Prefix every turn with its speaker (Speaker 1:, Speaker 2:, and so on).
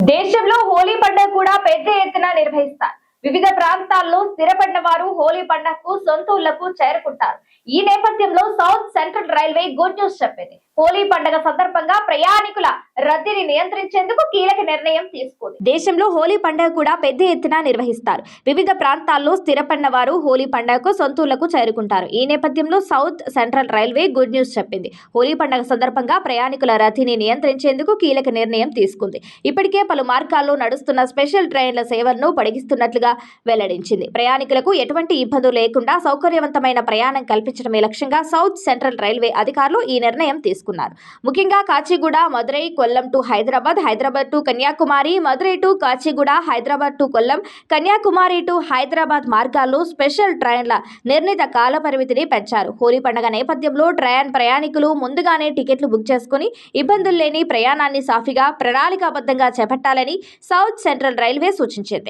Speaker 1: దేశంలో హోలీ పండుగ కూడా పెద్ద ఎత్తున నిర్వహిస్తారు. వివిధ ప్రాంతాల్లో స్థిరపడిన వారు హోలీ పండుగకు సొంత ఊళ్లకు చేరుకుంటారు. ఈ నేపథ్యంలో south central railway good news చెప్పింది. హోలీ పండుగ సందర్భంగా ప్రయాణికుల రద్దీని నియంత్రించేందుకు కీలక నిర్ణయం తీసుకుంది. దేశంలో హోలీ పండుగ కూడా పెద్ద ఎత్తున నిర్వహిస్తారు. వివిధ ప్రాంతాల్లో స్థిరపడిన వారు హోలీ పండుగకు సొంత ఊళ్లకు చేరుకుంటారు. ఈ నేపథ్యంలో south central railway good news చెప్పింది. హోలీ పండుగ సందర్భంగా ప్రయాణికుల రద్దీని నియంత్రించేందుకు కీలక నిర్ణయం తీసుకుంది. ఇప్పటికే పలు మార్గాల్లో నడుస్తున్న స్పెషల్ ట్రైన్ల సేవలను పొడిగిస్తున్నట్లుగా వెల్లడించింది. ప్రయాణికులకు ఎటువంటి ఇబ్బందులు లేకుండా సౌకర్యవంతమైన ప్రయాణం కల్పించడమే లక్ష్యంగా సౌత్ సెంట్రల్ రైల్వే అధికారులు ఈ నిర్ణయం తీసుకున్నారు. ముఖ్యంగా Kacheguda, Madurai, Kollam to Hyderabad, Hyderabad to Kanyakumari, Madurai to Kacheguda, Hyderabad to Kollam, Kanyakumari to Hyderabad మార్గాల్లో స్పెషల్ ట్రైన్ల నిర్ణీత కాల పరిమితిని పెంచారు. హోలీ పండుగ నేపథ్యంలో ప్రయాణికులు ముందుగానే టికెట్లు బుక్ చేసుకుని ఇబ్బందులు లేని ప్రయాణాన్ని సాఫీగా ప్రణాళికాబద్ధంగా చేపట్టాలని సౌత్ సెంట్రల్ రైల్వే సూచించింది.